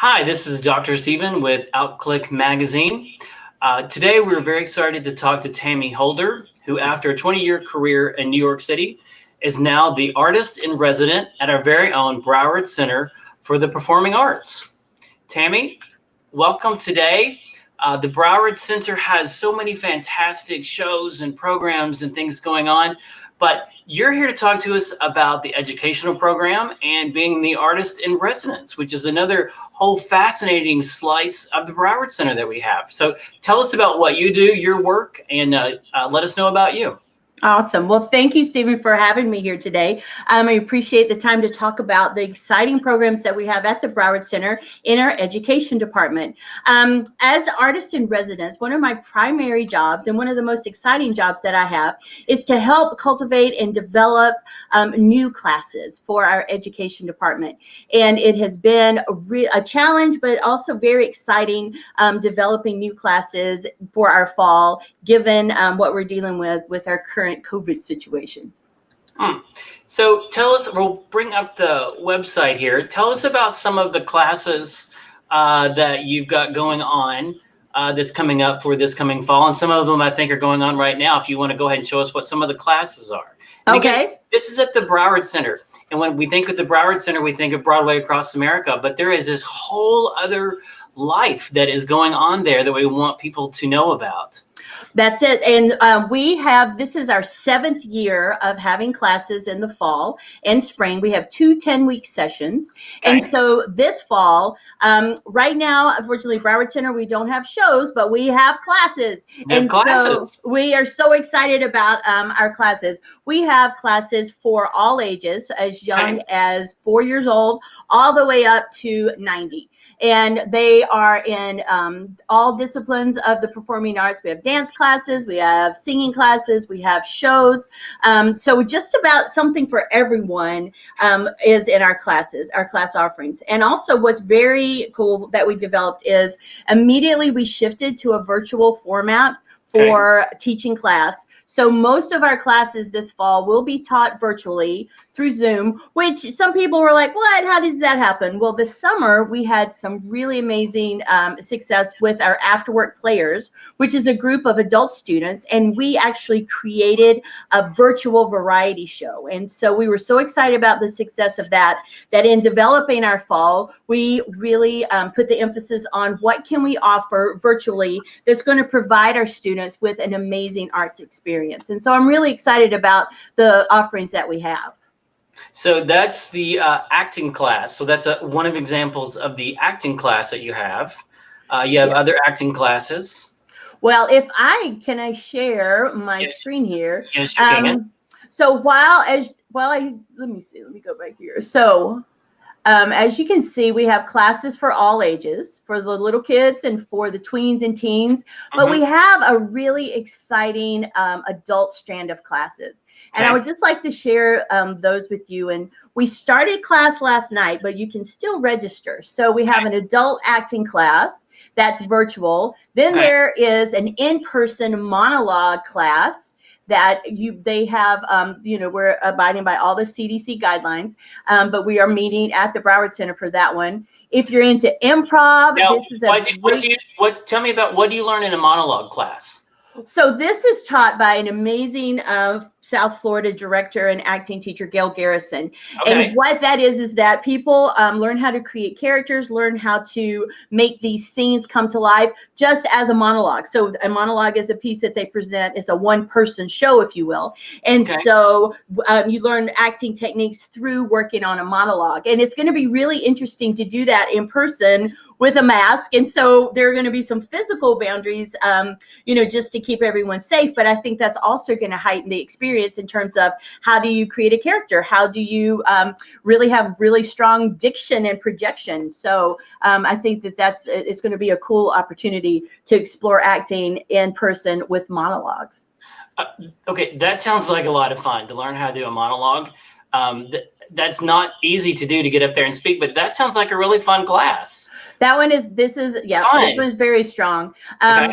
Hi, this is Dr. Stephen with Outclick Magazine. Today, we're very excited to talk to Tammy Holder, who, after a 20-year career in New York City, is now the artist in resident at our very own Broward Center for the Performing Arts. Tammy, welcome today. The Broward Center has so many fantastic shows and programs and things going on, but you're here to talk to us about the educational program and being the artist in residence, which is another whole fascinating slice of the Broward Center that we have. So tell us about what you do, your work, and let us know about you. Awesome. Well, thank you, Stephen, for having me here today. I appreciate the time to talk about the exciting programs that we have at the Broward Center in our education department. As artist in residence, one of my primary jobs and one of the most exciting jobs that I have is to help cultivate and develop new classes for our education department. And it has been a challenge, but also very exciting developing new classes for our fall, given what we're dealing with our current COVID situation. So tell us, we'll bring up the website here. Tell us about some of the classes that you've got going on that's coming up for this coming fall. And some of them I think are going on right now. If you want to go ahead and show us what some of the classes are. And okay. Again, this is at the Broward Center. And when we think of the Broward Center, we think of Broadway across America. But there is this whole other life that is going on there that we want people to know about. That's it. And this is our 7th year of having classes in the fall and spring. We have 2 10-week sessions. Okay. And so this fall, right now, unfortunately, Broward Center, we don't have shows, but we have classes. So we are so excited about our classes. We have classes for all ages, as young as 4 years old, all the way up to 90. And they are in all disciplines of the performing arts. We have dance classes, we have singing classes, we have shows. So just about something for everyone is in our classes, our class offerings. And also what's very cool that we developed is immediately we shifted to a virtual format for teaching class. So most of our classes this fall will be taught virtually through Zoom, which some people were like, what? How does that happen? Well, this summer, we had some really amazing success with our Afterwork Players, which is a group of adult students, and we actually created a virtual variety show. And so we were so excited about the success of that in developing our fall, we really put the emphasis on what can we offer virtually that's going to provide our students with an amazing arts experience. And so I'm really excited about the offerings that we have. So that's the acting class. So that's one of examples of the acting class that you have. You have other acting classes. Well, can I share my screen here? Yes, you can. So let me go back here. So as you can see, we have classes for all ages, for the little kids and for the tweens and teens, but we have a really exciting adult strand of classes. And I would just like to share those with you. And we started class last night, but you can still register. So we have an adult acting class that's virtual. Then there is an in-person monologue class that they have, we're abiding by all the CDC guidelines, but we are meeting at the Broward Center for that one. If you're into improv, tell me about what do you learn in a monologue class? So this is taught by an amazing South Florida director and acting teacher, Gail Garrison. And what that is that people learn how to create characters, learn how to make these scenes come to life just as a monologue. So a monologue is a piece that they present. It's a one-person show, if you will. And so you learn acting techniques through working on a monologue. And it's going to be really interesting to do that in person with a mask. And so there are going to be some physical boundaries, just to keep everyone safe. But I think that's also going to heighten the experience in terms of how do you create a character? How do you really have really strong diction and projection? So I think it's going to be a cool opportunity to explore acting in person with monologues. Okay, that sounds like a lot of fun to learn how to do a monologue. That's not easy to do, to get up there and speak, but that sounds like a really fun class. This one's very strong.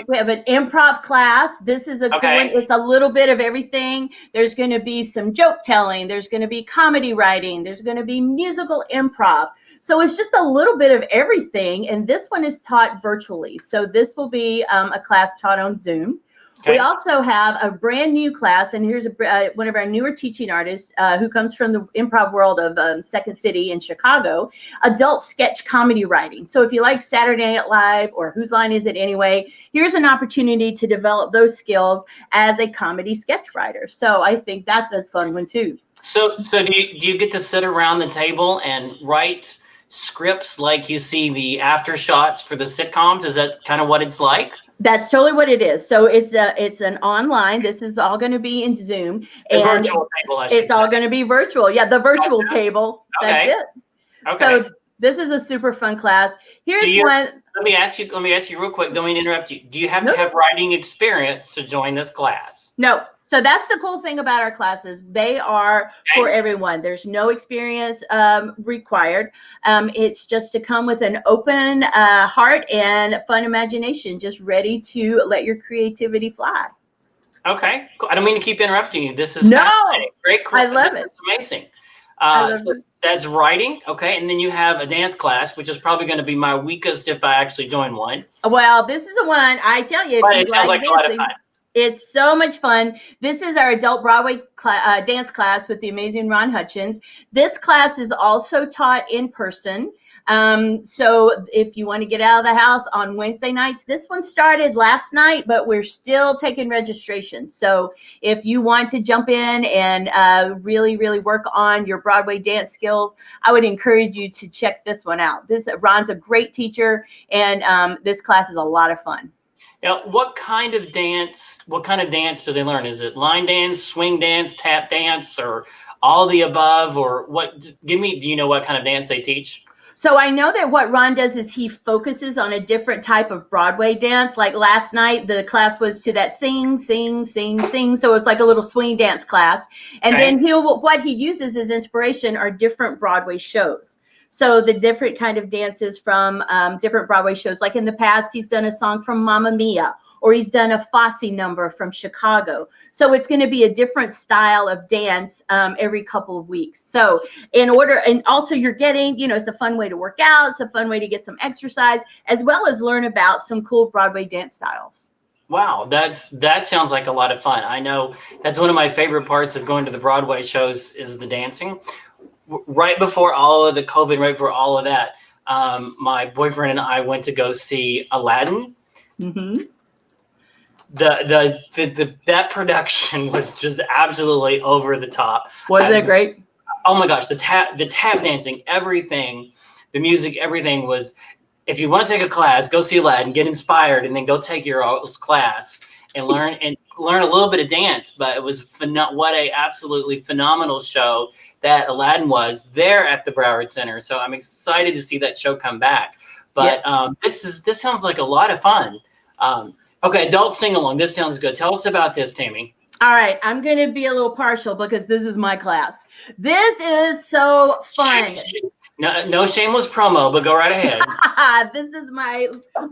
We have an improv class. This is a cool one. It's a little bit of everything. There's going to be some joke telling. There's going to be comedy writing. There's going to be musical improv. So it's just a little bit of everything. And this one is taught virtually. So this will be a class taught on Zoom. Okay. We also have a brand new class, and here's one of our newer teaching artists who comes from the improv world of Second City in Chicago, adult sketch comedy writing. So if you like Saturday Night Live or Whose Line Is It Anyway, here's an opportunity to develop those skills as a comedy sketch writer. So I think that's a fun one too. So do you get to sit around the table and write scripts like you see the after shots for the sitcoms? Is that kind of what it's like? That's totally what it is. So it's an online. This is all going to be in Zoom. And virtual table, it's all going to be virtual. Yeah, the virtual table. Okay. That's it. Okay. So this is a super fun class. Here's one. Let me ask you real quick. Don't mean to interrupt you. Do you have to have writing experience to join this class? No. So that's the cool thing about our classes. They are for everyone. There's no experience required. It's just to come with an open heart and fun imagination, just ready to let your creativity fly. Okay, cool. I don't mean to keep interrupting you. This is great. I love it. It's amazing. So that's writing. Okay, and then you have a dance class, which is probably going to be my weakest if I actually join one. Well, this is the one I tell you. But it sounds like a lot of fun. It's so much fun. This is our adult Broadway dance class with the amazing Ron Hutchins. This class is also taught in person. So if you want to get out of the house on Wednesday nights, this one started last night, but we're still taking registration. So if you want to jump in and really, really work on your Broadway dance skills, I would encourage you to check this one out. Ron's a great teacher, and this class is a lot of fun. Now, what kind of dance do they learn? Is it line dance, swing dance, tap dance, or all the above? Or what? Do you know what kind of dance they teach? So I know that what Ron does is he focuses on a different type of Broadway dance. Like last night, the class was to that sing, sing, sing, sing. So it's like a little swing dance class. And then what he uses as inspiration are different Broadway shows. So the different kind of dances from different Broadway shows. Like in the past, he's done a song from Mamma Mia, or he's done a Fosse number from Chicago. So it's going to be a different style of dance every couple of weeks. So and also you're getting, it's a fun way to work out. It's a fun way to get some exercise, as well as learn about some cool Broadway dance styles. Wow, that sounds like a lot of fun. I know that's one of my favorite parts of going to the Broadway shows is the dancing. Right before all of the COVID, right before all of that, my boyfriend and I went to go see Aladdin. Mm-hmm. That production was just absolutely over the top. Was it great? Oh my gosh, the tap dancing, everything, the music, everything was. If you want to take a class, go see Aladdin, get inspired, and then go take your class and learn a little bit of dance. But it was what a absolutely phenomenal show that Aladdin was there at the Broward Center. So I'm excited to see that show come back. But this sounds like a lot of fun. Okay, adult sing-along. This sounds good. Tell us about this, Tammy. All right, I'm going to be a little partial because this is my class. This is so fun. No shameless promo, but go right ahead.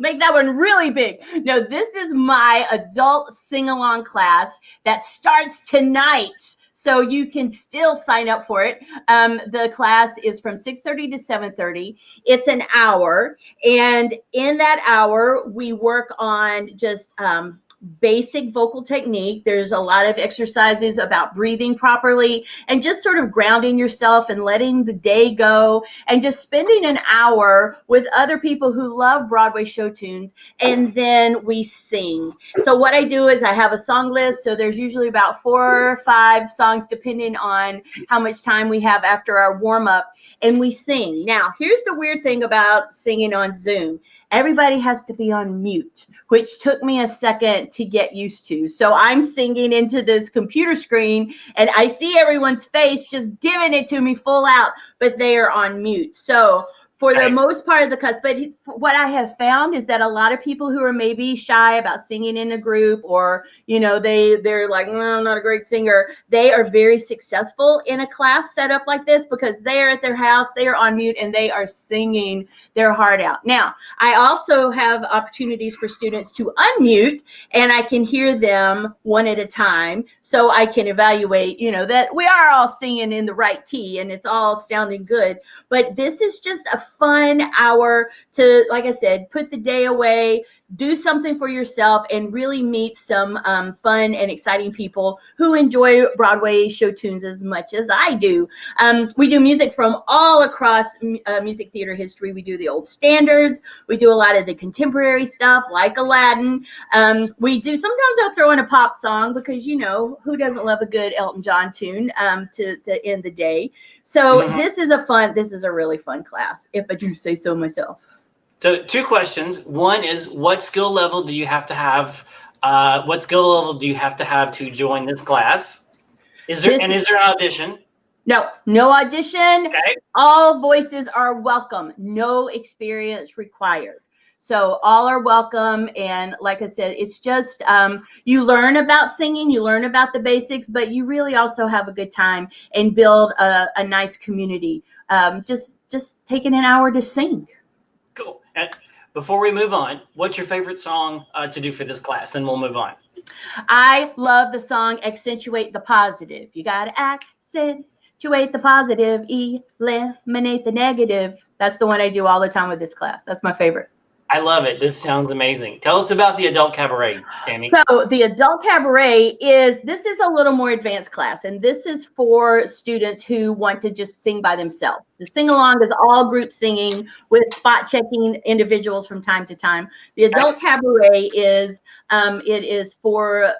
Make that one really big. No, this is my adult sing-along class that starts tonight. So you can still sign up for it. The class is from 6:30 to 7:30. It's an hour. And in that hour, we work on just basic vocal technique. There's a lot of exercises about breathing properly and just sort of grounding yourself and letting the day go and just spending an hour with other people who love Broadway show tunes. And then we sing. So what I do is I have a song list. So there's usually about 4 or 5 songs, depending on how much time we have after our warm up, and we sing. Now, here's the weird thing about singing on Zoom. Everybody has to be on mute, which took me a second to get used to. So I'm singing into this computer screen and I see everyone's face just giving it to me full out, but they are on mute. So for the most part of the class. But what I have found is that a lot of people who are maybe shy about singing in a group, or, you know, they're like, I'm not a great singer, they are very successful in a class set up like this, because they are at their house, they are on mute, and they are singing their heart out. Now, I also have opportunities for students to unmute, and I can hear them one at a time, so I can evaluate, you know, that we are all singing in the right key and it's all sounding good. But this is just a fun hour to, like I said, put the day away, do something for yourself, and really meet some fun and exciting people who enjoy Broadway show tunes as much as I do. We do music from all across music theater history. We do the old standards. We do a lot of the contemporary stuff like Aladdin. We do, sometimes I'll throw in a pop song, because, you know, who doesn't love a good Elton John tune to end the day. So this is a really fun class, if I do say so myself. So 2 questions. One is, what skill level do you have to have? What skill level do you have to join this class? Is there an audition? No audition. Okay. All voices are welcome. No experience required. So all are welcome. And like I said, it's just, you learn about singing, you learn about the basics, but you really also have a good time and build a nice community. Just taking an hour to sing. Cool. And before we move on, what's your favorite song to do for this class? Then we'll move on. I love the song Accentuate the Positive. You got to accentuate the positive, eliminate the negative. That's the one I do all the time with this class. That's my favorite. I love it. This sounds amazing. Tell us about the Adult Cabaret, Tammy. So the Adult Cabaret is a little more advanced class, and this is for students who want to just sing by themselves. The sing-along is all group singing with spot checking individuals from time to time. The Adult Cabaret is, it is for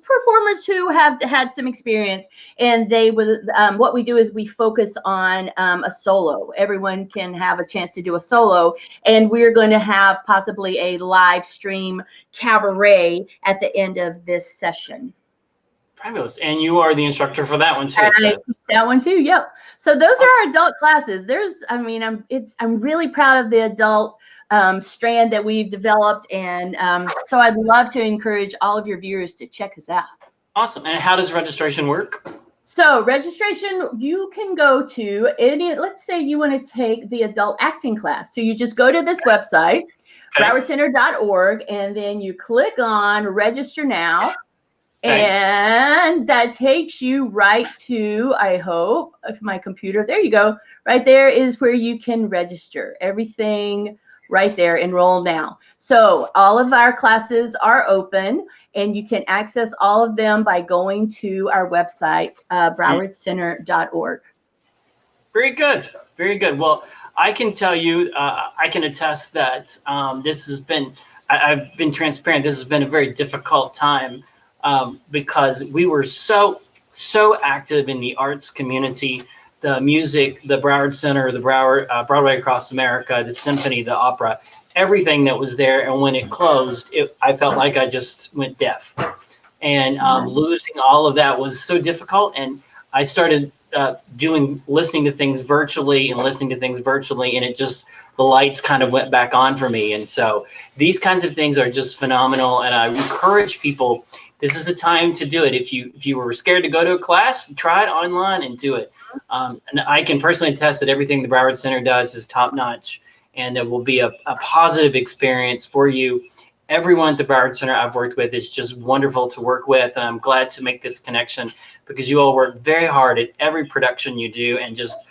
performers who have had some experience, and they would, what we do is we focus on a solo. Everyone can have a chance to do a solo, and we're going to have possibly a live stream cabaret at the end of this session. Fabulous. And you are the instructor for that one too. So. That one too. Yep. So those are our adult classes. I'm really proud of the adult strand that we've developed, and so I'd love to encourage all of your viewers to check us out. Awesome. And how does registration work? So registration, you can go to any, let's say you want to take the adult acting class. So you just go to this website, browardcenter.org, and then you click on register now. And that takes you right to, I hope, my computer. There you go. Right there is where you can register everything. Right there, enroll now. So all of our classes are open, and you can access all of them by going to our website, browardcenter.org. Very good. Very good. Well, I can tell you, I can attest that this has been, I've been transparent, this has been a very difficult time because we were so active in the arts community. The music, the Broward Center, the Broadway Across America, the symphony, the opera, everything that was there. And when it closed, I felt like I just went deaf. And losing all of that was so difficult. And I started listening to things virtually, and it just, the lights kind of went back on for me. And so these kinds of things are just phenomenal. And I encourage people, this is the time to do it. If you were scared to go to a class, try it online and do it. And I can personally attest that everything the Broward Center does is top notch, and it will be a positive experience for you. Everyone at the Broward Center I've worked with is just wonderful to work with, and I'm glad to make this connection because you all work very hard at every production you do, and just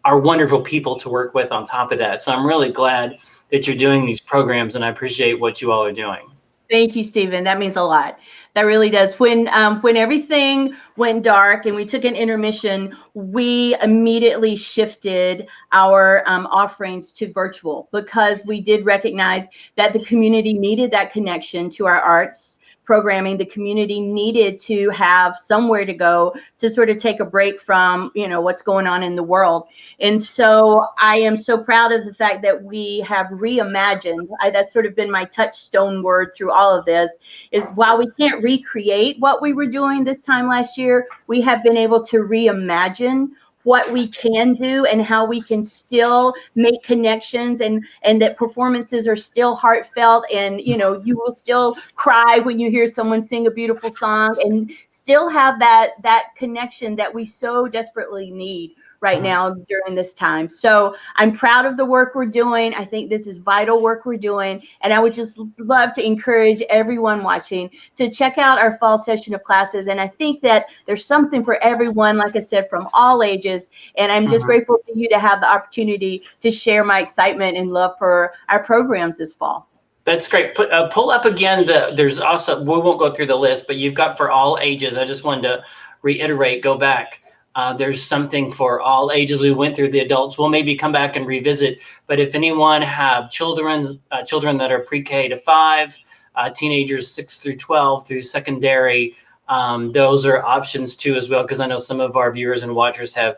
are wonderful people to work with on top of that. So I'm really glad that you're doing these programs, and I appreciate what you all are doing. Thank you, Stephen. That means a lot. That really does. When everything went dark and we took an intermission, we immediately shifted our offerings to virtual, because we did recognize that the community needed that connection to our arts programming. The community needed to have somewhere to go to sort of take a break from, what's going on in the world. And so I am so proud of the fact that we have reimagined. That's sort of been my touchstone word through all of this, is while we can't recreate what we were doing this time last year, we have been able to reimagine what we can do and how we can still make connections, and that performances are still heartfelt, and you will still cry when you hear someone sing a beautiful song, and still have that connection that we so desperately need right now during this time. So I'm proud of the work we're doing. I think this is vital work we're doing. And I would just love to encourage everyone watching to check out our fall session of classes. And I think that there's something for everyone, like I said, from all ages. And I'm just grateful for you to have the opportunity to share my excitement and love for our programs this fall. That's great. Pull up again. There's also, we won't go through the list, but you've got for all ages. I just wanted to reiterate, go back. There's something for all ages. We went through the adults. We'll maybe come back and revisit. But if anyone have children that are pre-K to 5, teenagers 6 through 12 through secondary, those are options too as well, because I know some of our viewers and watchers have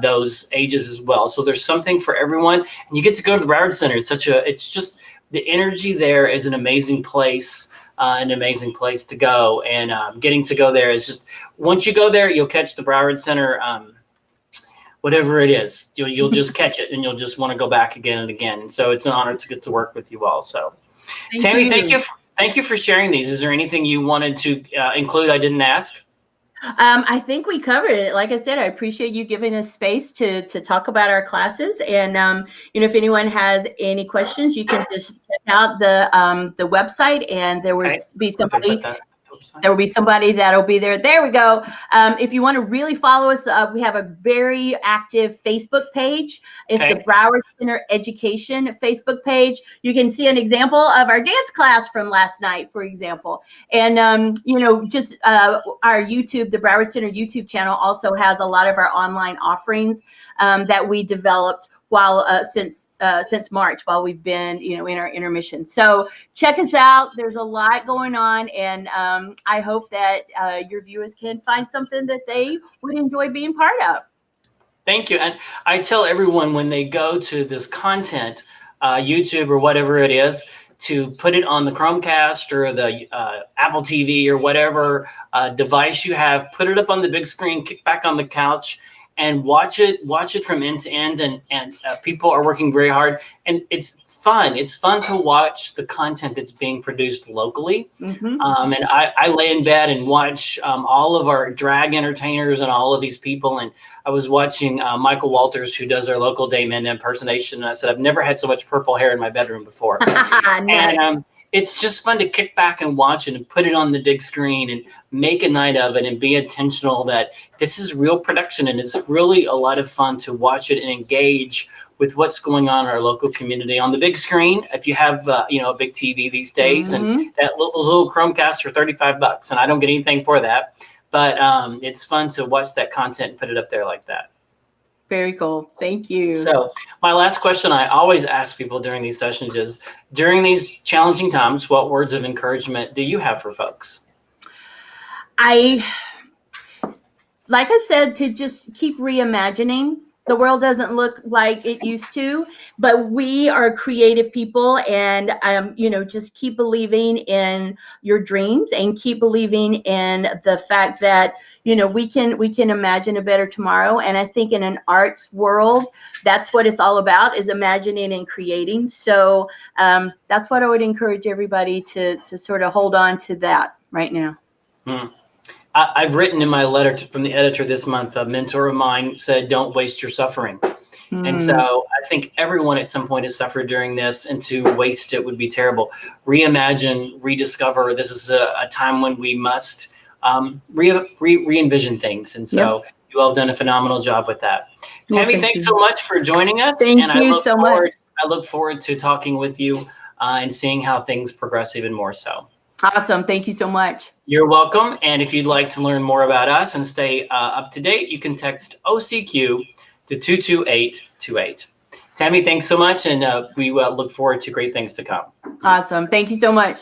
those ages as well. So there's something for everyone, and you get to go to the Broward Center. It's just the energy there is an amazing place. An amazing place to go, and getting to go there is just, once you go there, you'll catch the Broward Center, whatever it is, you'll just catch it, and you'll just want to go back again and again. And so it's an honor to get to work with you all. So Tammy, thank you for sharing these. Is there anything you wanted to include I didn't ask? I think we covered it. Like I said, I appreciate you giving us space to talk about our classes. And if anyone has any questions, you can just check out the website, and there will be somebody. There will be somebody that'll be there. There we go. If you want to really follow us, we have a very active Facebook page. It's the Broward Center Education Facebook page. You can see an example of our dance class from last night, for example. And, just our YouTube, the Broward Center YouTube channel also has a lot of our online offerings that we developed while since March, while we've been in our intermission. So check us out. There's a lot going on, and I hope that your viewers can find something that they would enjoy being part of. Thank you. And I tell everyone when they go to this content, YouTube or whatever it is, to put it on the Chromecast or the Apple TV or whatever device you have, put it up on the big screen, kick back on the couch, and watch it from end to end, and people are working very hard, and it's fun. It's fun to watch the content that's being produced locally. And I lay in bed and watch all of our drag entertainers and all of these people. And I was watching Michael Walters, who does our local Damon impersonation, and I said, I've never had so much purple hair in my bedroom before. Nice. And it's just fun to kick back and watch it and put it on the big screen and make a night of it and be intentional that this is real production, and it's really a lot of fun to watch it and engage with what's going on in our local community on the big screen. If you have a big TV these days, and those little Chromecasts are $35, and I don't get anything for that, but it's fun to watch that content and put it up there like that. Very cool. Thank you. So my last question I always ask people during these sessions is, during these challenging times, what words of encouragement do you have for folks? Like I said, to just keep reimagining. The world doesn't look like it used to, but we are creative people, and just keep believing in your dreams, and keep believing in the fact that we can imagine a better tomorrow. And I think in an arts world, that's what it's all about, is imagining and creating. So that's what I would encourage everybody to sort of hold on to that right now. I've written in my letter from the editor this month, a mentor of mine said, don't waste your suffering. And so I think everyone at some point has suffered during this, and to waste it would be terrible. Reimagine, rediscover. This is a time when we must re-envision things. And so you all have done a phenomenal job with that. Tammy, thanks so much for joining us. Thank you so much. I look forward to talking with you and seeing how things progress even more so. Awesome. Thank you so much. You're welcome. And if you'd like to learn more about us and stay up to date, you can text OCQ to 22828. Tammy, thanks so much. And we look forward to great things to come. Awesome. Thank you so much.